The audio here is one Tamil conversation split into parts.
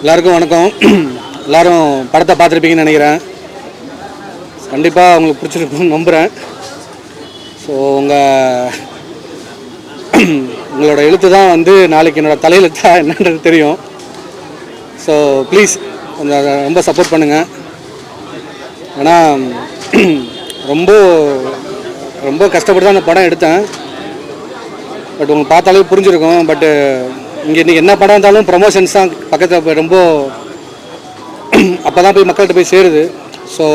எல்லாருக்கும் வணக்கம். எல்லாரும் படத்தை பார்த்துருப்பீங்கன்னு நினைக்கிறேன். கண்டிப்பாக உங்களுக்கு பிடிச்சிருக்குன்னு நம்புகிறேன். ஸோ உங்களோட எழுத்து தான் வந்து நாளைக்கு என்னோடய தலையெழுத்தா என்னன்றது தெரியும். ஸோ ப்ளீஸ் கொஞ்சம் ரொம்ப சப்போர்ட் பண்ணுங்கள். ஏன்னா ரொம்ப ரொம்ப கஷ்டப்பட்டு தான் அந்த படம் எடுத்தேன். பட் உங்களுக்கு பார்த்தாலே புரிஞ்சிருக்கும். பட்டு இங்கே இன்றைக்கி என்ன படம் இருந்தாலும் ப்ரொமோஷன்ஸ் தான் பக்கத்தில் போய் ரொம்ப அப்போ தான் போய் மக்கள்கிட்ட போய் சேருது. ஸோ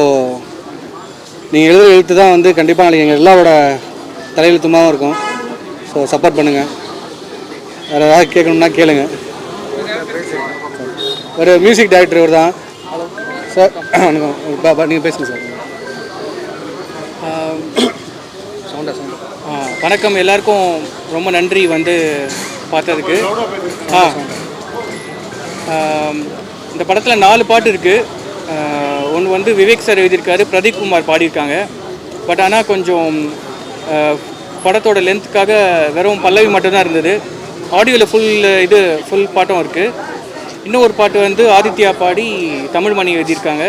நீங்கள் எழுதுகிற எழுத்து தான் வந்து கண்டிப்பாக நாளைக்கு எங்கள் எல்லாரோட தலையெழுத்துமாகவும் இருக்கும். ஸோ சப்போர்ட் பண்ணுங்கள். வேறு ஏதாவது கேட்கணும்னா கேளுங்க. ஒரு மியூசிக் டைரக்டர் இவர் தான் சார். வணக்கம். நீங்கள் பேசுங்க சார். வணக்கம். எல்லாருக்கும் ரொம்ப நன்றி வந்து பார்த்ததுக்கு. இந்த படத்தில் 4 பாட்டு இருக்குது. ஒன்று வந்து விவேக் சார் எழுதியிருக்காரு, பிரதீப் குமார் பாடியிருக்காங்க. பட் ஆனால் கொஞ்சம் படத்தோட லென்த்துக்காக வெறும் பல்லவி மட்டும்தான் இருந்தது. ஆடியோவில் ஃபுல் பாட்டும் இருக்குது. இன்னொரு பாட்டு வந்து ஆதித்யா பாடி தமிழ் மணி எழுதியிருக்காங்க.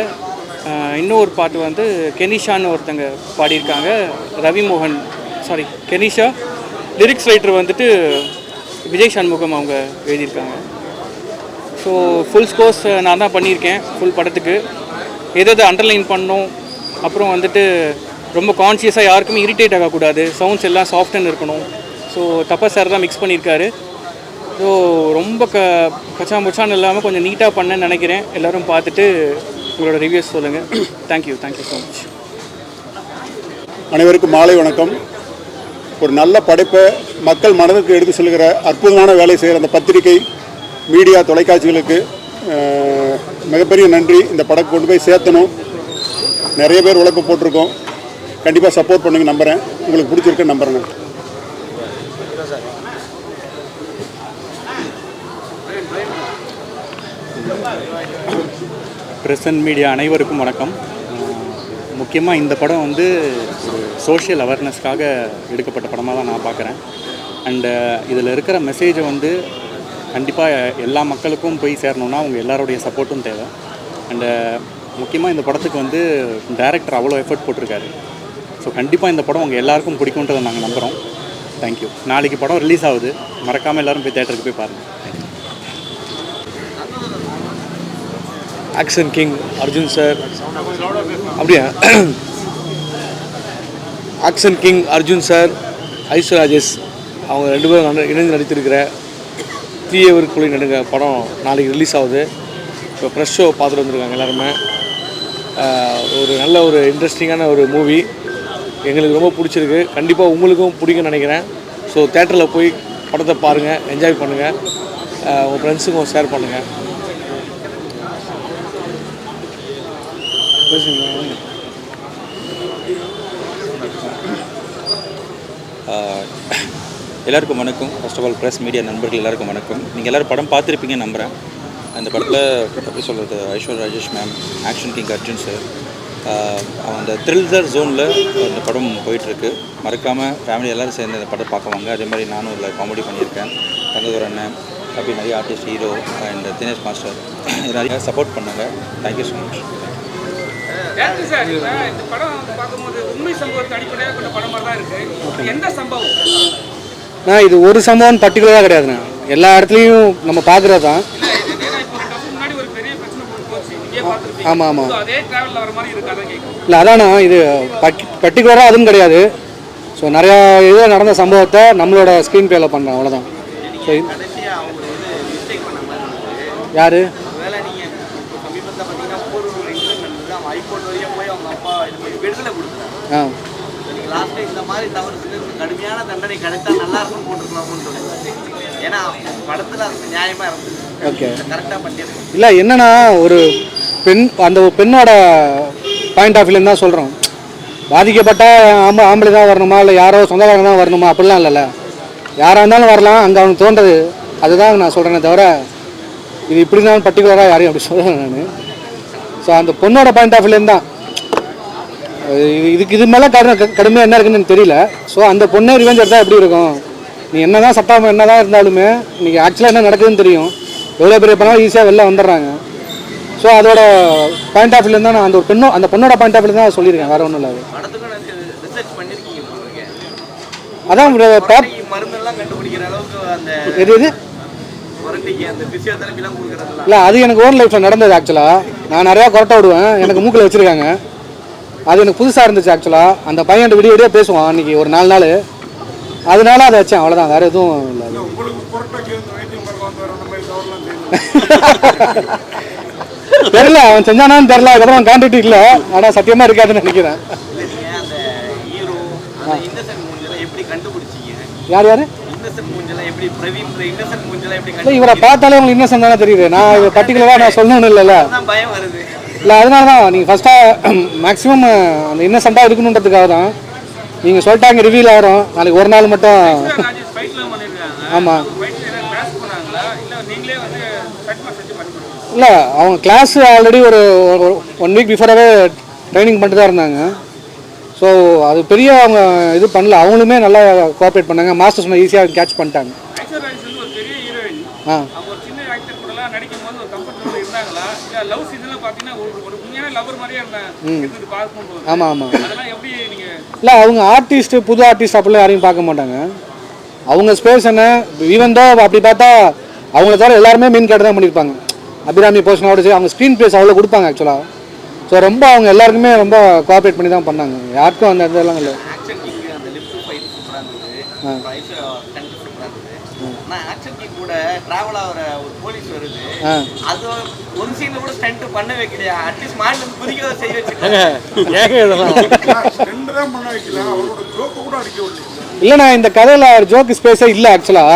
இன்னொரு பாட்டு வந்து கெனிஷான்னு ஒருத்தங்க பாடியிருக்காங்க. கெனிஷா. லிரிக்ஸ் ரைட்டர் வந்துட்டு விஜய் சண்முகம் அவங்க எழுதியிருக்காங்க. ஸோ ஃபுல் ஸ்கோர்ஸ் நான் தான் பண்ணியிருக்கேன் ஃபுல் படத்துக்கு. எதாவது அண்டர்லைன் பண்ணணும். அப்புறம் வந்துட்டு ரொம்ப கான்ஷியஸாக யாருக்குமே இரிட்டேட் ஆகக்கூடாது. சவுண்ட்ஸ் எல்லாம் சாஃப்ட்னு இருக்கணும். ஸோ தப்பா சார் தான் மிக்ஸ் பண்ணியிருக்காரு. ஸோ ரொம்ப கச்சாம்புச்சான்னு இல்லாமல் கொஞ்சம் நீட்டாக பண்ணேன்னு நினைக்கிறேன். எல்லோரும் பார்த்துட்டு உங்களோட ரிவ்யூஸ் சொல்லுங்கள். Thank you so much. அனைவருக்கும் மாலை வணக்கம். ஒரு நல்ல படைப்பை மக்கள் மனதுக்கு எடுத்து செல்கிற அற்புதமான வேலை செய்கிற அந்த பத்திரிகை, மீடியா, தொலைக்காட்சிகளுக்கு மிகப்பெரிய நன்றி. இந்த படம் கொண்டு போய் சேர்த்தணும். நிறைய பேர் உழைப்பு போட்டிருக்கோம். கண்டிப்பாக சப்போர்ட் பண்ணுங்க. நம்புகிறேன் உங்களுக்கு பிடிச்சிருக்குன்னு நம்புகிறேன். பிரசன்ட் மீடியா அனைவருக்கும் வணக்கம். முக்கியமாக இந்த படம் வந்து சோஷியல் அவேர்னஸ்க்காக எடுக்கப்பட்ட படமாக தான் நான் பார்க்குறேன். அண்டு இதில் இருக்கிற மெசேஜை வந்து கண்டிப்பாக எல்லா மக்களுக்கும் போய் சேரணுன்னா அவங்க எல்லாருடைய சப்போர்ட்டும் தேவை. அண்டு முக்கியமாக இந்த படத்துக்கு வந்து டைரக்டர் அவ்வளோ எஃபர்ட் போட்டிருக்காரு. ஸோ கண்டிப்பாக இந்த படம் உங்கள் எல்லாருக்கும் பிடிக்குன்றதை நாங்கள் நம்புகிறோம். தேங்க்யூ. நாளைக்கு படம் ரிலீஸ் ஆகுது. மறக்காமல் எல்லோரும் போய் தேட்டருக்கு போய் பாருங்கள். Action king Arjun sir. அப்படியா? Action king Arjun sir, Aishwarya Rajesh அவங்க 2 பேரும் இணைந்து நடித்திருக்கிற தீயவர் குழி நடுங்க படம் நாளைக்கு ரிலீஸ் ஆகுது. இப்போ ஃப்ரெஷ் ஷோ பார்த்துட்டு வந்திருக்காங்க எல்லாருமே. ஒரு நல்ல ஒரு இன்ட்ரெஸ்டிங்கான ஒரு மூவி. எங்களுக்கு ரொம்ப பிடிச்சிருக்கு. கண்டிப்பாக உங்களுக்கும் பிடிக்கும்னு நினைக்கிறேன். ஸோ தேட்டரில் போய் படத்தை பாருங்கள், என்ஜாய் பண்ணுங்கள், உங்கள் ஃப்ரெண்ட்ஸுக்கும் ஷேர் பண்ணுங்கள். எல்லாருக்கும் வணக்கம். First of all press media நண்பர்கள் எல்லாருக்கும் வணக்கம். நீங்கள் எல்லோரும் படம் பார்த்துருப்பீங்கன்னு நம்புகிறேன். அந்த படத்தில் எப்படி சொல்கிறது, Aishwarya Rajesh ma'am, action king Arjun sir, அந்த த்ரில்லர் ஜோனில் அந்த படம் போயிட்டுருக்கு. மறக்காமல் ஃபேமிலி எல்லோரும் சேர்ந்து அந்த படம் பார்க்குவாங்க. அதே மாதிரி நானும் இதில் காமெடி பண்ணியிருக்கேன். தங்கதூர் அண்ணன், அப்படி நிறைய artist, hero and Dinesh master நிறைய சப்போர்ட் பண்ணாங்க. Thank you so much. இந்த படம் பார்க்கும்போது உண்மை சம்பவத்தை அடிப்படையாக கொண்ட படம் மாதிரி தான் இருக்குது. எந்த சம்பவம்? இது ஒரு சம்பவம் பர்டிகுலராக கிடையாதுண்ணா. எல்லா இடத்துலையும் நம்ம பார்க்குறது தான். ஆமாம் ஆமாம். இல்லை அதாண்ணா, இது பர்டிகுலராக அதுவும் கிடையாது. ஸோ நிறையா இதில் நடந்த சம்பவத்தை நம்மளோட ஸ்க்ரீன் பிளேயில் பண்ணுறோம், அவ்வளோதான். ஸோ யார்? ஓகே. இல்லை என்னன்னா, ஒரு அந்த பெண்ணோட பாயிண்ட் ஆஃப் வியூலேருந்து தான் சொல்கிறோம். பாதிக்கப்பட்ட ஆம்பளை தான் வரணுமா, இல்லை யாரோ சொந்தக்காரங்க தான் வரணுமா, அப்படிலாம் இல்லைல்ல. யாராக இருந்தாலும் வரலாம். அங்கே அவனுக்கு தோன்றது அதுதான் நான் சொல்கிறேனே தவிர இது இப்படி தான் பர்டிகுலராக யாரையும் அப்படி சொல்கிறேன் நான். ஸோ அந்த பொண்ணோட பாயிண்ட் ஆஃப் வியூலேருந்து தான். இது மேலே கடுமையாக என்ன இருக்குன்னு எனக்கு தெரியல. ஸோ அந்த பொண்ணை ரிவெஞ்ச் எடுத்தால் எப்படி இருக்கும்? நீ என்ன தான் சட்டம் என்ன தான் இருந்தாலுமே இன்றைக்கி ஆக்சுவலாக என்ன நடக்குதுன்னு தெரியும். எவ்வளோ பெரிய பணம் ஈஸியாக வெளில வந்துடுறாங்க. ஸோ அதோட பாயிண்ட் ஆஃப் வியூலேருந்து தான் நான் அந்த பொண்ணோட பாயிண்ட் ஆஃப் வியூ தான் சொல்லியிருக்கேன், வேறு ஒன்றும் இல்லை. அதான் எது இல்லை, அது எனக்கு ஓன் லைஃப்பில் நடந்தது. ஆக்சுவலாக நான் நிறையா கொரட்டை விடுவேன், எனக்கு மூக்கில் வச்சுருக்காங்க. அது எனக்கு புதுசாக இருந்துச்சு. ஆக்சுவலாக அந்த பையன் விடிய விடிய பேசுவான் அன்றைக்கி ஒரு 4 நாள், அதனால அதை வச்சேன், அவ்வளோதான், வேறு எதுவும் இல்லை. தெரியல, அவன் செஞ்சானான்னு தெரியல, அதுக்கப்புறம் கான்டாக்ட் இல்லை, ஆனால் சத்தியமாக இருக்காதுன்னு நினைக்கிறேன். யார் யார் இல்லை, இவரை பார்த்தாலே உங்களுக்கு இன்னசென்ட் தானே தெரியுது. நான் இதை பர்டிகுலராக நான் சொல்லணும்னு இல்லைல்ல, இல்லை அதனால தான் நீங்கள் ஃபஸ்ட்டாக மேக்ஸிமம் அந்த இன்னசென்ட்டாக இருக்கணுன்றதுக்காக தான் நீங்கள் சொல்லிட்டாங்க ரிவீல் ஆகிறோம் நாளைக்கு ஒரு நாள் மட்டும். ஆமாம், இல்லை அவங்க கிளாஸ் ஆல்ரெடி ஒரு 1 வீக் பிஃபோராகவே ட்ரைனிங் பண்ணிட்டு தான் இருந்தாங்க. ஸோ அது பெரிய அவங்க இது பண்ணல, அவங்களுமே நல்லா கோஆப்ரேட் பண்ணாங்க. மாஸ்டர்ஸ் ஈஸியாக கேட்ச் பண்ணிட்டாங்க. ஆ ஆமாம் ஆமாம், இல்லை அவங்க ஆர்டிஸ்ட்டு புது ஆர்டிஸ்ட் அப்படிலாம் யாரையும் பார்க்க மாட்டாங்க. அவங்க ஸ்பேஸ் என்ன ஈவன் தோ அப்படி பார்த்தா அவங்கள தவிர எல்லாருமே மெயின் கேட்டு தான் பண்ணியிருப்பாங்க. அபிராமி போர்ஷனோட சரி அவங்க ஸ்க்ரீன் ப்ளேஸ் அவ்வளோ கொடுப்பாங்க ஆக்சுவலாக. ஸோ ரொம்ப அவங்க எல்லாருக்குமே ரொம்ப கோஆப்ரேட் பண்ணி தான் பண்ணாங்க, யாருக்கும் அந்த இதெல்லாம் இல்லை. இல்லைண்ணா இந்த கதையில் அவர் ஜோக்கு ஸ்பேஸே இல்லை ஆக்சுவலாக.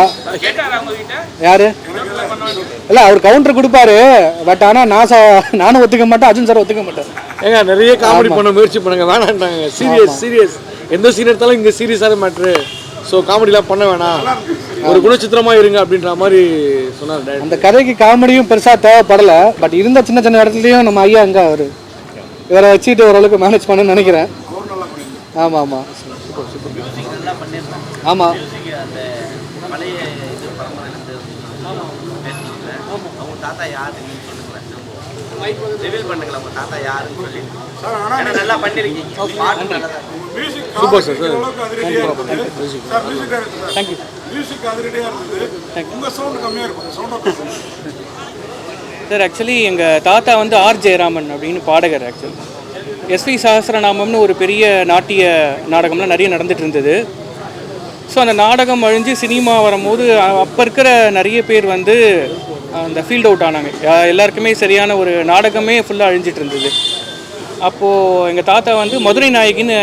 யாரு இல்லை, அவர் கவுண்டர் கொடுப்பாரு, பட் ஆனால் நானும் ஒத்துக்க மாட்டேன், அர்ஜுன் சார் ஒத்துக்க மாட்டேன். ஏங்க நிறைய காமெடி பண்ண முயற்சி பண்ணுங்க, வேணான்ட்டாங்க. சீரியஸ் எந்த சீன் எடுத்தாலும் இங்கே சீரியஸான மேட்ரு. ஸோ காமெடிலாம் பண்ண வேணாம், ஒரு குணச்சித்திரமாக இருங்க அப்படின்ற மாதிரி சொன்னார். அந்த கதைக்கு காமெடியும் பெருசாக தேவைப்படலை, பட் இருந்த சின்ன சின்ன இடத்துலையும் நம்ம ஐயா அங்கே அவர் இவரை வச்சுட்டு ஓரளவுக்கு மேனேஜ் பண்ணணும்னு நினைக்கிறேன். ஆமாம் ஆமாம் ஆமாம். Super sir. சார் ஆக்சுவலி எங்கள் தாத்தா வந்து ஆர் ஜெயராமன் அப்படின்னு பாடகர். ஆக்சுவலி எஸ்வி சஹஸ்ரநாமம்னு ஒரு பெரிய நாட்டிய நாடகம்லாம் நிறைய நடந்துகிட்டு இருந்தது. ஸோ அந்த நாடகம் அழிஞ்சு சினிமா வரும்போது அப்போ இருக்கிற நிறைய பேர் வந்து அந்த ஃபீல்ட் அவுட் ஆனாங்க. எல்லாருக்குமே சரியான ஒரு நாடகமே ஃபுல்லாக அழிஞ்சிட்டு இருந்தது. அப்போது எங்கள் தாத்தா வந்து மதுரை நாயகின்னு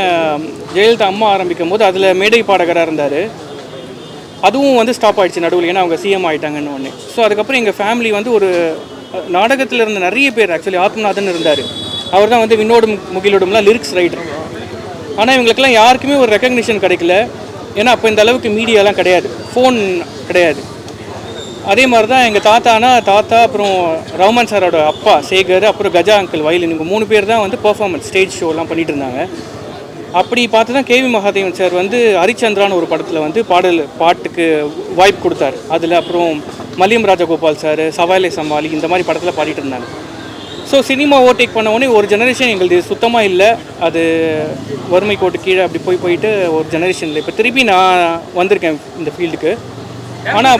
ஜெயலலிதா அம்மா ஆரம்பிக்கும் போது அதில் மேடை பாடகராக இருந்தார். அதுவும் வந்து ஸ்டாப் ஆகிடுச்சு நடுவில், ஏன்னா அவங்க சிஎம் ஆகிட்டாங்கன்னு ஒன்று. ஸோ அதுக்கப்புறம் எங்கள் ஃபேமிலி வந்து ஒரு நாடகத்தில் இருந்த நிறைய பேர், ஆக்சுவலி ஆத்மநாதன் இருந்தார், அவர் தான் வந்து விண்ணோடும் முகிலோடும்லாம் லிரிக்ஸ் ரைட்டர். ஆனால் இவங்களுக்கெல்லாம் யாருக்குமே ஒரு ரெக்கக்னிஷன் கிடைக்கல, ஏன்னா அப்போ இந்த அளவுக்கு மீடியாலாம் கிடையாது, ஃபோன் கிடையாது. அதே மாதிரி தான் எங்கள் தாத்தா அப்புறம் ரஹ்மான் சாரோட அப்பா சேகர், அப்புறம் கஜா அங்கிள் வயலின், இவங்க 3 பேர் தான் வந்து பெர்ஃபார்மன்ஸ் ஸ்டேஜ் ஷோலாம் பண்ணிகிட்டு இருந்தாங்க. அப்படி பார்த்து தான் கேவி மகாதேவன் சார் வந்து ஹரிச்சந்திரான்னு ஒரு படத்தில் வந்து பாட்டுக்கு வாய்ப்பு கொடுத்தாரு. அதில் அப்புறம் மல்லியம் ராஜகோபால் சார், சவாலே சமாளி, இந்த மாதிரி படத்தில் பாடிட்டு இருந்தாங்க. ஸோ சினிமா ஓவர்டேக் பண்ண உடனே ஒரு ஜெனரேஷன் எங்களுக்கு சுத்தமாக இல்லை, அது வறுமை கோட்டு கீழே அப்படி போயிட்டு ஒரு ஜெனரேஷனில் இப்போ திருப்பி நான் வந்திருக்கேன் இந்த ஃபீல்டுக்கு. ஆனால்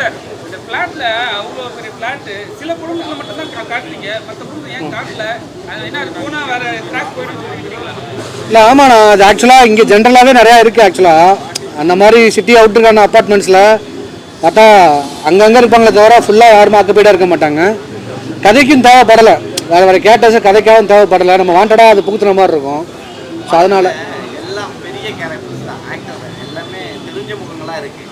இல்லை ஆமாண்ணா, அது ஆக்சுவலாக இங்கே ஜென்ரலாகவே நிறையா இருக்குது. ஆக்சுவலாக அந்த மாதிரி சிட்டி அவுட்டருக்கான அப்பார்ட்மெண்ட்ஸில் பார்த்தா அங்கங்கே இருப்பாங்களே தவிர ஃபுல்லாக யாருமே ஆக்குப்பைடாக இருக்க மாட்டாங்க. கதைக்கும் தேவைப்படலை, வேறு கேட்டஸ் கதைக்காகவும் தேவைப்படலை, நம்ம வாண்டடாக அது புகுத்துற மாதிரி இருக்கும். ஸோ அதனால் எல்லாம் பெரிய கேரக்டர்ஸ் தான், ஆக்டர் எல்லாமே தெரிஞ்ச முகங்களாக இருக்குது.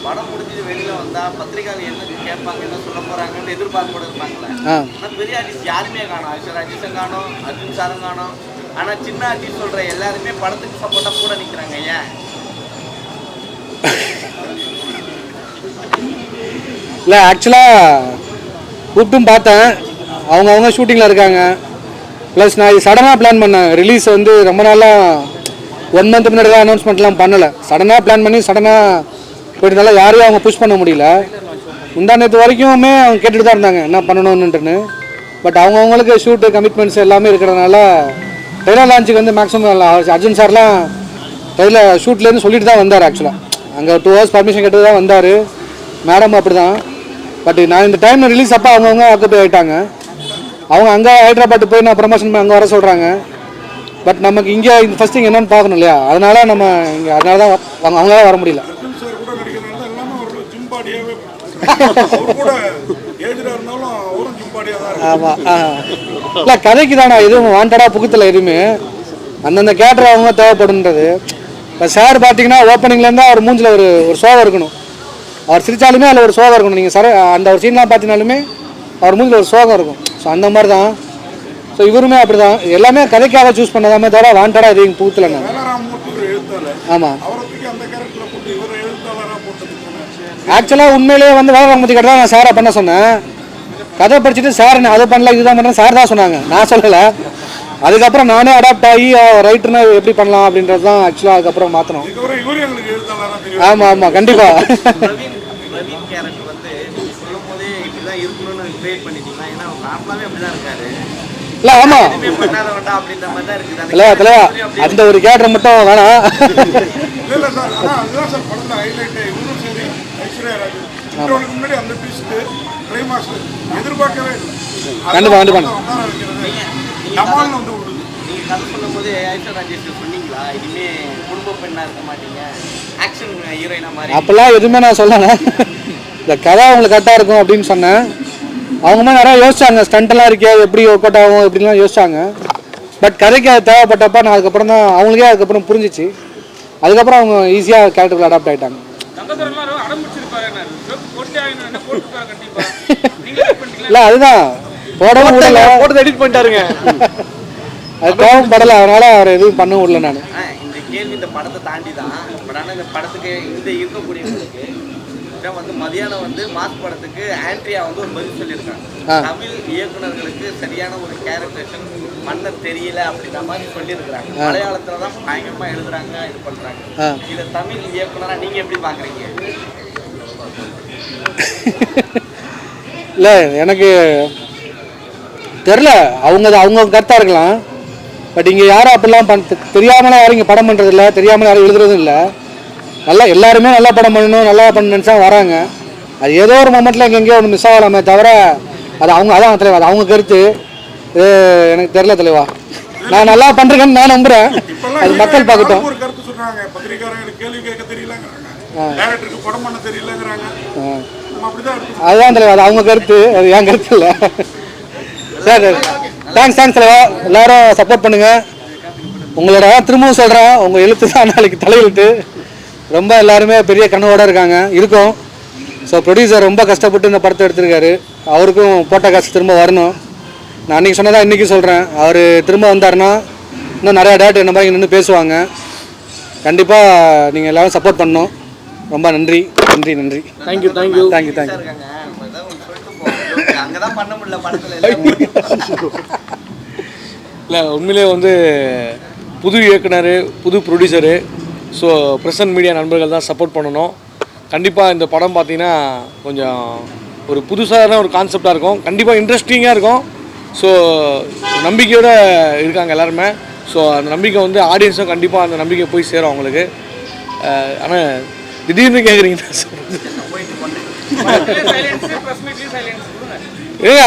படம் முடிஞ்சது வெளியில் வந்தால் பத்திரிகையாளர் என்ன கேட்பாங்க, என்ன சொல்ல போகிறாங்கன்னு எதிர்பார்க்க கூட இருப்பாங்களே. ஆனால் பெரிய ஆர்டிஸ்ட் யாருமே காணும், ஐஸ்வர் ராஜேஷும் காணும், அர்ஜுன் சாரும் காணும். ஆனால் சின்ன ஆர்டிஸ்ட் சொல்கிற எல்லாருமே படத்துக்கு சப்போர்ட்டாக கூட நிற்கிறாங்க. ஏன் இல்லை ஆக்சுவலாக கூப்பிட்டும் பார்த்தேன், அவங்க ஷூட்டிங்கில் இருக்காங்க. ப்ளஸ் நான் இது சடனாக பிளான் பண்ணேன். ரிலீஸ் வந்து ரொம்ப நாளாக 1 மந்த் முன்னாடி தான் அனௌன்ஸ்மெண்ட்லாம் பண்ணலை. சடனாக பிளான் பண்ணி சடனாக போயிட்டதால யாரையும் அவங்க புஷ் பண்ண முடியல. முந்தா நேற்று வரைக்குமே அவங்க கேட்டுட்டு தான் இருந்தாங்க என்ன பண்ணணுன்னுட்டுன்னு. பட் அவங்கவுங்களுக்கு ஷூட்டு கமிட்மெண்ட்ஸ் எல்லாமே இருக்கிறதுனால ட்ரெய்லர் லான்ச்சுக்கு வந்து மேக்ஸிமம் அர்ஜுன் சார்லாம் ட்ரெய்லர் ஷூட்லேருந்து சொல்லிட்டு தான் வந்தார். ஆக்சுவலாக அங்கே 2 hours பர்மிஷன் கேட்டு தான் வந்தார். மேடம் அப்படி தான். பட் நான் இந்த டைமில் ரிலீஸ் அப்போ அவங்கவுங்க ஆக்குப்பை ஆகிட்டாங்க. அவங்க அங்கே ஹைதராபாத்து போய் நான் ப்ரமோஷன் பண்ணி அங்கே வர சொல்கிறாங்க. பட் நமக்கு இங்கே இந்த ஃபஸ்ட்டு இங்கே என்னென்னு பார்க்கணும் இல்லையா, அதனால நம்ம இங்கே அதனால தான் அவங்களால வர முடியல. ஆமாம் இல்லை கதைக்கு தானே எதுவும் வாண்டடாக புகுத்தலை எதுவுமே. அந்தந்த கேரக்டர் அவங்க தேவைப்படுன்றது. இப்போ சார் பார்த்தீங்கன்னா ஓப்பனிங்லேருந்து அவர் மூஞ்சில் ஒரு சோகம் இருக்கணும். அவர் சிரித்தாலுமே அதில் ஒரு சோகம் இருக்கணும். நீங்கள் அந்த ஒரு சீன்லாம் பார்த்தீங்கனாலுமே அவர் மூஞ்சில் ஒரு சோகம் இருக்கும். ஸோ அந்த மாதிரி தான். ஸோ இவருமே அப்படி தான். எல்லாமே கதைக்காக சூஸ் பண்ணதாமே தவிர வாண்டடாக எதுவும் புகுத்தலை நான். ஆமாம் ஆக்சுவலாக உண்மையிலேயே வந்து வேலராமூர்த்தி கிட்ட தான் நான் சாரை பண்ண சொன்னேன். கதை படிச்சுட்டு சார் அதை பண்ணல இதுதான் பண்ணேன் சார் தான் சொன்னாங்க, நான் சொல்லலை. அதுக்கப்புறம் நானே அடாப்ட் ஆகி ரைட்டர்னா எப்படி பண்ணலாம் அப்படின்றது தான் ஆக்சுவலாக அதுக்கப்புறம் மாற்றணும். ஆமாம் ஆமாம் கண்டிப்பாக. இல்லை ஆமாம் இல்லை தலைவா அந்த ஒரு கேரக்டர் மட்டும் வேணாம். கண்டிப்பா கண்டிப்பா அப்பெல்லாம் எதுவுமே நான் சொல்லலை. இந்த கதை அவங்களுக்கு கரெக்டாக இருக்கும் அப்படின்னு சொன்னேன். அவங்கமே நிறையா யோசிச்சாங்க, ஸ்டண்ட்டெல்லாம் இருக்கே எப்படி ஒர்க் அவுட் ஆகும் எப்படிலாம் யோசிச்சாங்க. பட் கதைக்கு அது தேவைப்பட்டப்ப நான் அதுக்கப்புறம் தான் அவங்களுக்கே அதுக்கப்புறம் புரிஞ்சிச்சு. அதுக்கப்புறம் அவங்க ஈஸியாக கேரக்டருக்கு அடாப்ட் ஆகிட்டாங்க. இல்லை அதுதான் போடவும் விடல, போட்டு எடிட் பண்ணிட்டாருங்க. அது தேவைப்படலை, அதனால அவர் எதுவும் பண்ண விடல. நான் இந்த கேள்வி இந்த படத்தை தாண்டி தான். பட் ஆனால் இந்த படத்துக்கு இந்த இருக்கக்கூடியவங்களுக்கு வந்து மதியானம் வந்து மாஸ் படத்துக்கு ஆண்ட்ரியா வந்து ஒரு பதில் சொல்லியிருக்காங்க. தமிழ் இயக்குநர்களுக்கு சரியான ஒரு கேரக்டரேஷன் பண்ண தெரியல அப்படின்ற மாதிரி சொல்லியிருக்கிறாங்க. மலையாளத்துல தான் பயங்கரமா எழுதுறாங்க, இது பண்றாங்க. இதை தமிழ் இயக்குனரா நீங்க எப்படி பாக்குறீங்க? இல்லை எனக்கு தெரில, அவங்க கருத்தாக இருக்கலாம். பட் இங்கே யாரும் அப்படிலாம் தெரியாமலாம் யாரும் இங்கே படம் பண்ணுறதில்ல, தெரியாமல் யாரும் எழுதுறதும் இல்லை. நல்லா எல்லாருமே நல்லா படம் பண்ணணும், நல்லா பண்ணணுன்னு தான் வராங்க. அது ஏதோ ஒரு மொமெண்ட்டில் எங்கெங்கேயோ ஒன்று மிஸ் ஆகலாமே தவிர அது அதான் தலைவா, அது அவங்க கருத்து. எனக்கு தெரில தலைவா, நான் நல்லா பண்ணுறேன்னு நான் நம்புகிறேன். அது மக்கள் பார்க்கட்டும். அதுதான் தலைவா, அது அவங்க கருத்து, அது என் கருத்து இல்லை. சரி தேங்க்ஸ் தலைவா. எல்லாரும் சப்போர்ட் பண்ணுங்கள். உங்களோட திரும்பவும் சொல்கிறேன், உங்கள் எழுத்து தான் நாளைக்கு தலையெழுத்து. ரொம்ப எல்லாருமே பெரிய கனவோடு இருக்கோம். ஸோ ப்ரொடியூசர் ரொம்ப கஷ்டப்பட்டு இந்த படத்தை எடுத்திருக்காரு. அவருக்கும் போட்ட காசு திரும்ப வரணும். நான் அன்றைக்கி சொன்னதான் இன்றைக்கி சொல்கிறேன். அவர் திரும்ப வந்தாருன்னா இன்னும் நிறையா டேட் என்ன மாதிரி நின்று பேசுவாங்க. கண்டிப்பாக நீங்கள் எல்லோரும் சப்போர்ட் பண்ணணும். ரொம்ப நன்றி நன்றி நன்றி. தேங்க்யூ. இல்லை உண்மையிலே வந்து புது இயக்குனர், புது ப்ரொடியூசரு. ஸோ பிரசன்ட் மீடியா நண்பர்கள் தான் சப்போர்ட் பண்ணணும். கண்டிப்பாக இந்த படம் பார்த்தீங்கன்னா கொஞ்சம் ஒரு புதுசான ஒரு கான்செப்டாக இருக்கும். கண்டிப்பாக இன்ட்ரெஸ்டிங்காக இருக்கும். ஸோ நம்பிக்கையோடு இருக்காங்க எல்லாருமே. ஸோ அந்த நம்பிக்கை வந்து ஆடியன்ஸும் கண்டிப்பாக அந்த நம்பிக்கை போய் சேரும் அவங்களுக்கு. ஆனால் திடீர்னு கேட்குறீங்க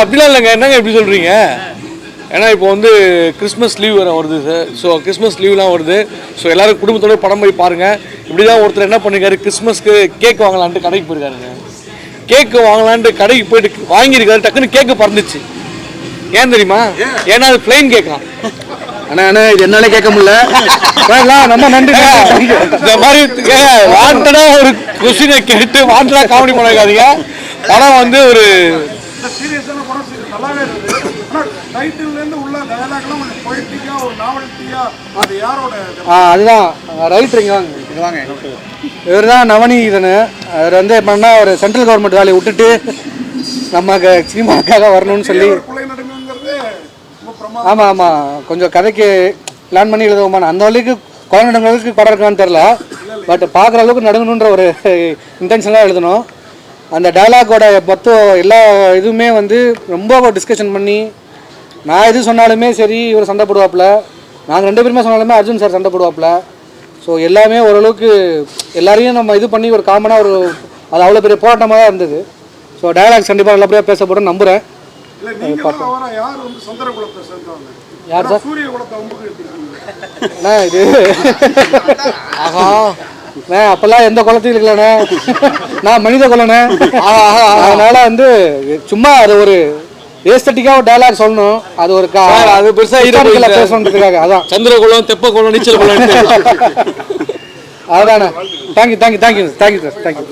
அப்படிலாம் இல்லைங்க. என்னங்க எப்படி சொல்கிறீங்க? ஏன்னா இப்போ வந்து கிறிஸ்மஸ் லீவ் வேறு வருது சார். ஸோ கிறிஸ்மஸ் லீவ்லாம் வருது. ஸோ எல்லோரும் குடும்பத்தோடு படம் போய் பாருங்கள். இப்படி தான் ஒருத்தர் என்ன பண்ணியிருக்காரு, கிறிஸ்மஸ்க்கு கேக் வாங்கலான்ட்டு கடைக்கு போயிருக்காருங்க. கேக்கு வாங்கலான்ட்டு கடைக்கு போயிட்டு வாங்கியிருக்காரு. டக்குன்னு கேக்கு பறந்துச்சு. ஏன் தெரியுமா? ஏன்னா அது பிளைன் கேட்கலாம். ஆனால் இது என்னாலே கேட்க முடியல. ரொம்ப நன்றி. இந்த மாதிரி வாண்டடாக ஒரு கொஸ்டினை கேட்டு வாண்டடாக காமெடி பண்ணிக்காதீங்க. படம் வந்து ஒரு அதுதான் ரைட்டருங்க. வாங்க இவர் தான் நவநீதன். அவர் வந்து எப்படின்னா ஒரு சென்ட்ரல் கவர்மெண்ட் வேலையை விட்டுட்டு நமக்கு சினிமாக்காக வரணும்னு சொல்லி. ஆமாம் ஆமாம் கொஞ்சம் கதைக்கு பிளான் பண்ணி எழுதுவோமா. அந்த அளவுக்கு குழந்தை நடுங்களுக்கு படம் இருக்கான்னு தெரில. பட் பார்க்குற அளவுக்கு நடுங்கணுன்ற ஒரு இன்டென்ஷனாக எழுதணும். அந்த டயலாகோட மொத்தம் எல்லா இதுவுமே வந்து ரொம்ப டிஸ்கஷன் பண்ணி நான் எது சொன்னாலுமே சரி இவர் சண்டை போடுவாப்புல, நாங்கள் 2 பேருமே சொன்னாலுமே அர்ஜுன் சார் சண்டை போடுவாப்புல. ஸோ எல்லாமே ஓரளவுக்கு எல்லாரையும் நம்ம இது பண்ணி ஒரு காமனாக ஒரு அது அவ்வளோ பெரிய போராட்டமாக தான் இருந்தது. ஸோ டயலாக்ஸ் கண்டிப்பாக நல்லபடியாக பேசப்படும் நம்புகிறேன். யார் சார் இது ஆஹா அப்பெல்லாம் எந்த குளத்தையும் இருக்கலண்ணே, நான் மனித குலண்ணே. அதனால வந்து சும்மா அது ஒரு ஏஸ்தட்டிக்காக ஒரு டயலாக் சொல்லணும், அது ஒரு அது பெருசாக பேசணுன்றதுக்காக அதான் சந்திரகுளம் தெப்பகுளம் நீச்சல் குளம் அதுதானே. Thank you thank you thank you thank you sir thank you.